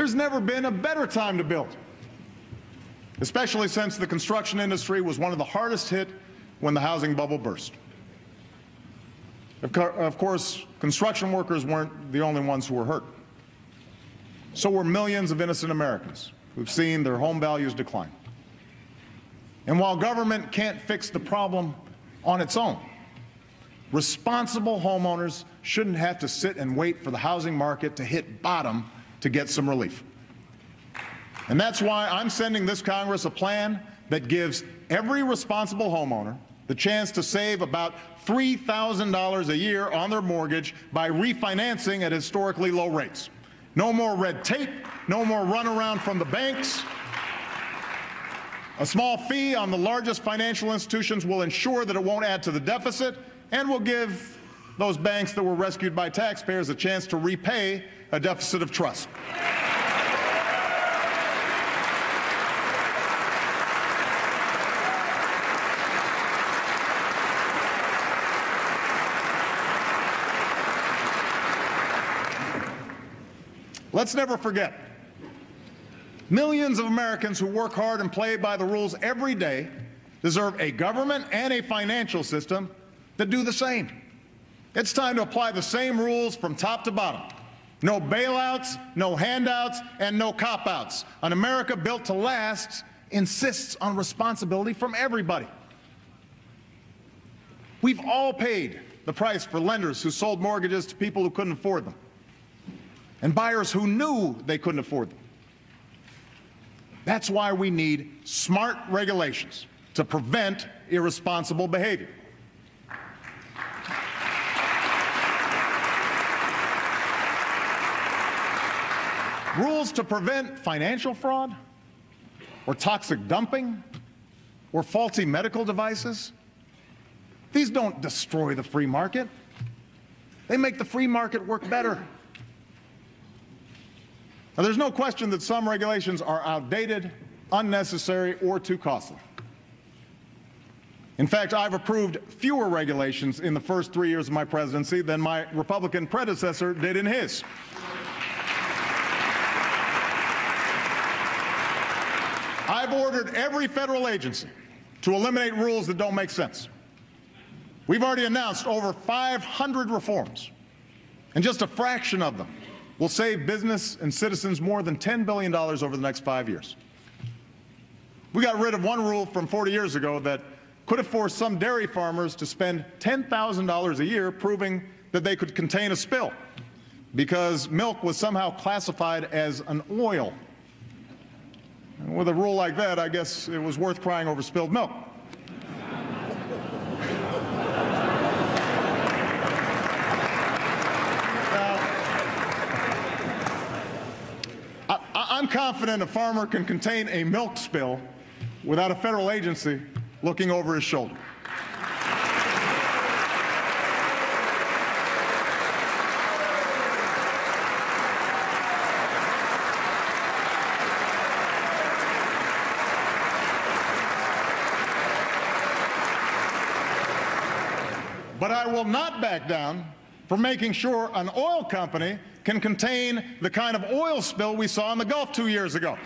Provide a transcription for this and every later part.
There's never been a better time to build, especially since the construction industry was one of the hardest hit when the housing bubble burst. Of course, construction workers weren't the only ones who were hurt. So were millions of innocent Americans who've seen their home values decline. And while government can't fix the problem on its own, responsible homeowners shouldn't have to sit and wait for the housing market to hit bottom to get some relief. And that's why I'm sending this Congress a plan that gives every responsible homeowner the chance to save about $3,000 a year on their mortgage by refinancing at historically low rates. No more red tape, no more runaround from the banks. A small fee on the largest financial institutions will ensure that it won't add to the deficit and will give those banks that were rescued by taxpayers a chance to repay a deficit of trust. Let's never forget, millions of Americans who work hard and play by the rules every day deserve a government and a financial system that do the same. It's time to apply the same rules from top to bottom. No bailouts, no handouts, and no cop-outs. An America built to last insists on responsibility from everybody. We've all paid the price for lenders who sold mortgages to people who couldn't afford them, and buyers who knew they couldn't afford them. That's why we need smart regulations to prevent irresponsible behavior. Rules to prevent financial fraud, or toxic dumping, or faulty medical devices. These don't destroy the free market. They make the free market work better. Now, there's no question that some regulations are outdated, unnecessary, or too costly. In fact, I've approved fewer regulations in the first 3 years of my presidency than my Republican predecessor did in his. I've ordered every federal agency to eliminate rules that don't make sense. We've already announced over 500 reforms, and just a fraction of them will save business and citizens more than $10 billion over the next 5 years. We got rid of one rule from 40 years ago that could have forced some dairy farmers to spend $10,000 a year proving that they could contain a spill because milk was somehow classified as an oil. And with a rule like that, I guess it was worth crying over spilled milk. I'm confident a farmer can contain a milk spill without a federal agency looking over his shoulder. But I will not back down from making sure an oil company can contain the kind of oil spill we saw in the Gulf 2 years ago.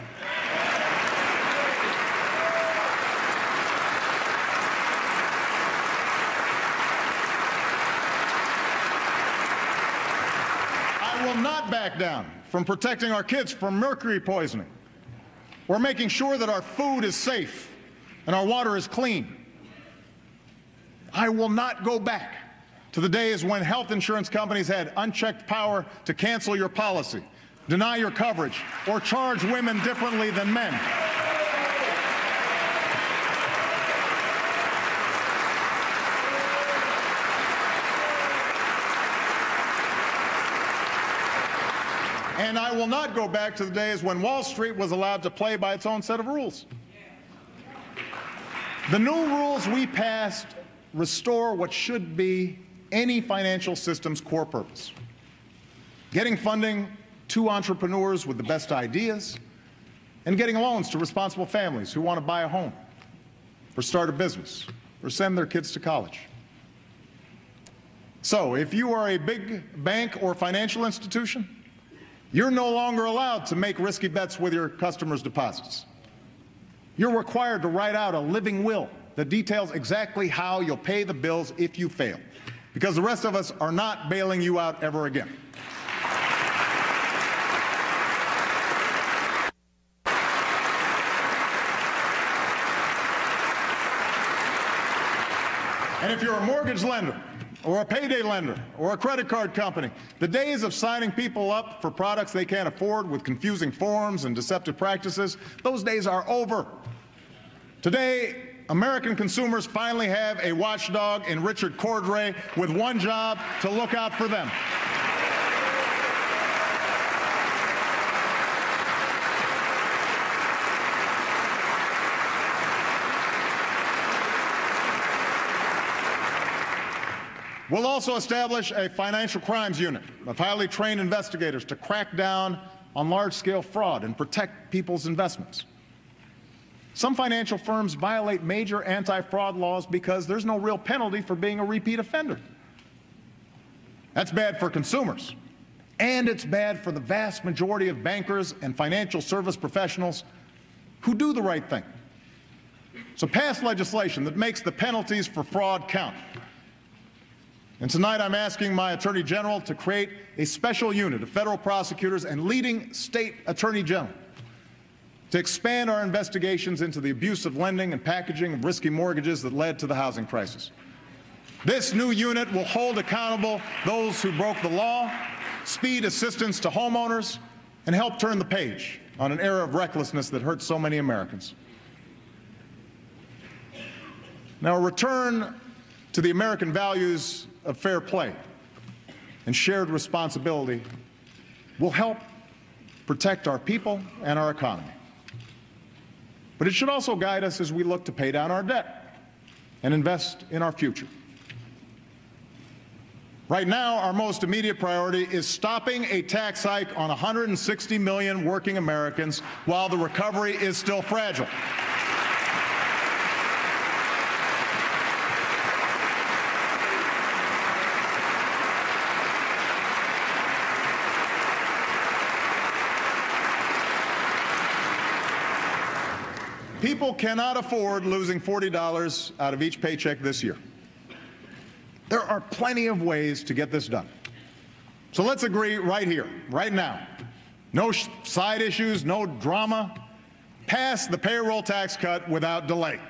I will not back down from protecting our kids from mercury poisoning or making sure that our food is safe and our water is clean. I will not go back to the days when health insurance companies had unchecked power to cancel your policy, deny your coverage, or charge women differently than men. And I will not go back to the days when Wall Street was allowed to play by its own set of rules. The new rules we passed restore what should be any financial system's core purpose: getting funding to entrepreneurs with the best ideas and getting loans to responsible families who want to buy a home or start a business or send their kids to college. So if you are a big bank or financial institution, You're no longer allowed to make risky bets with your customers' deposits. You're required to write out a living will that details exactly how you'll pay the bills if you fail, because the rest of us are not bailing you out ever again. And if you're a mortgage lender, or a payday lender, or a credit card company, the days of signing people up for products they can't afford with confusing forms and deceptive practices, those days are over. Today, American consumers finally have a watchdog in Richard Cordray with one job: to look out for them. We'll also establish a financial crimes unit of highly trained investigators to crack down on large-scale fraud and protect people's investments. Some financial firms violate major anti-fraud laws because there's no real penalty for being a repeat offender. That's bad for consumers, and it's bad for the vast majority of bankers and financial service professionals who do the right thing. So pass legislation that makes the penalties for fraud count. And tonight I'm asking my Attorney General to create a special unit of federal prosecutors and leading state attorney general to expand our investigations into the abuse of lending and packaging of risky mortgages that led to the housing crisis. This new unit will hold accountable those who broke the law, speed assistance to homeowners, and help turn the page on an era of recklessness that hurts so many Americans. Now, a return to the American values of fair play and shared responsibility will help protect our people and our economy. But it should also guide us as we look to pay down our debt and invest in our future. Right now, our most immediate priority is stopping a tax hike on 160 million working Americans while the recovery is still fragile. People cannot afford losing $40 out of each paycheck this year. There are plenty of ways to get this done. So let's agree right here, right now. No side issues, no drama. Pass the payroll tax cut without delay.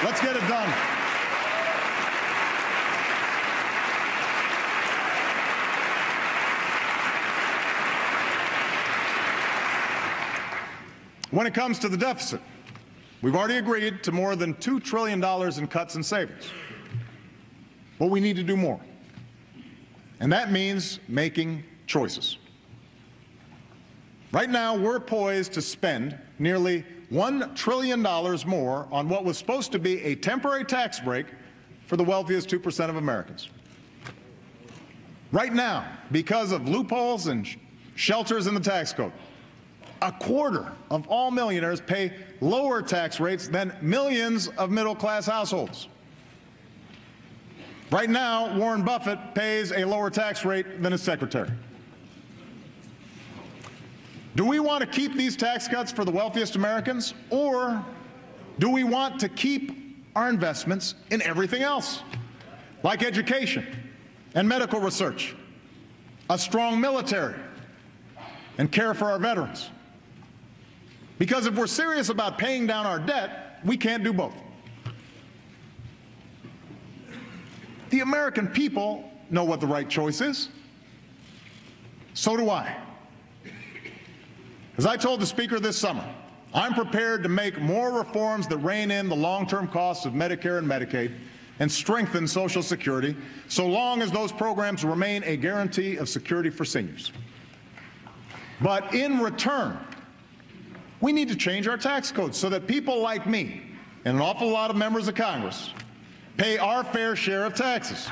Let's get it done. When it comes to the deficit, we've already agreed to more than $2 trillion in cuts and savings. But we need to do more. And that means making choices. Right now, we're poised to spend nearly $1 trillion more on what was supposed to be a temporary tax break for the wealthiest 2% of Americans. Right now, because of loopholes and shelters in the tax code, a quarter of all millionaires pay lower tax rates than millions of middle-class households. Right now, Warren Buffett pays a lower tax rate than his secretary. Do we want to keep these tax cuts for the wealthiest Americans, or do we want to keep our investments in everything else, like education and medical research, a strong military, and care for our veterans? Because if we're serious about paying down our debt, we can't do both. The American people know what the right choice is. So do I. As I told the Speaker this summer, I'm prepared to make more reforms that rein in the long-term costs of Medicare and Medicaid and strengthen Social Security, so long as those programs remain a guarantee of security for seniors. But in return, we need to change our tax code so that people like me and an awful lot of members of Congress pay our fair share of taxes.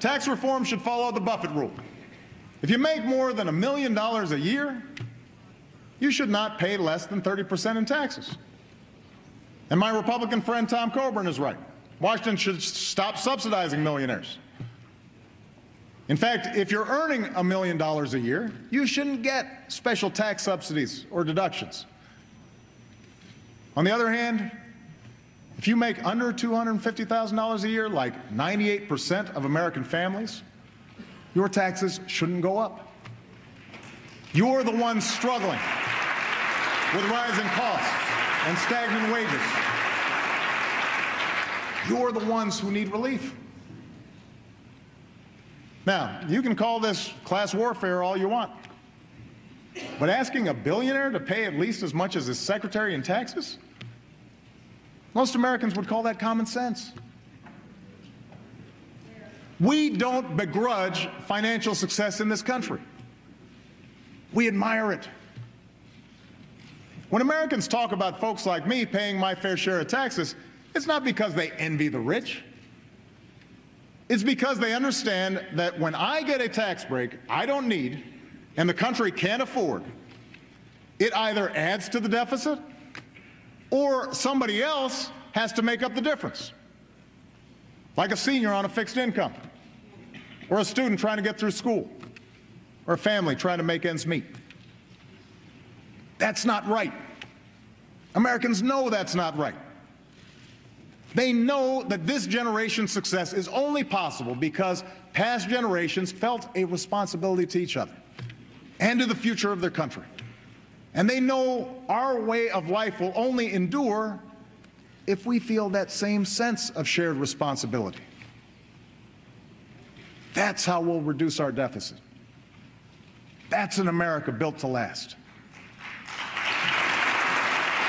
Tax reform should follow the Buffett rule. If you make more than $1 million a year, you should not pay less than 30% in taxes. And my Republican friend Tom Coburn is right. Washington should stop subsidizing millionaires. In fact, if you're earning $1 million a year, you shouldn't get special tax subsidies or deductions. On the other hand, if you make under $250,000 a year, like 98% of American families, your taxes shouldn't go up. You're the ones struggling with rising costs and stagnant wages. You're the ones who need relief. Now, you can call this class warfare all you want, but asking a billionaire to pay at least as much as his secretary in taxes? Most Americans would call that common sense. We don't begrudge financial success in this country. We admire it. When Americans talk about folks like me paying my fair share of taxes, it's not because they envy the rich. It's because they understand that when I get a tax break I don't need and the country can't afford, it either adds to the deficit or somebody else has to make up the difference, like a senior on a fixed income, or a student trying to get through school, or a family trying to make ends meet. That's not right. Americans know that's not right. They know that this generation's success is only possible because past generations felt a responsibility to each other and to the future of their country. And they know our way of life will only endure if we feel that same sense of shared responsibility. That's how we'll reduce our deficit. That's an America built to last.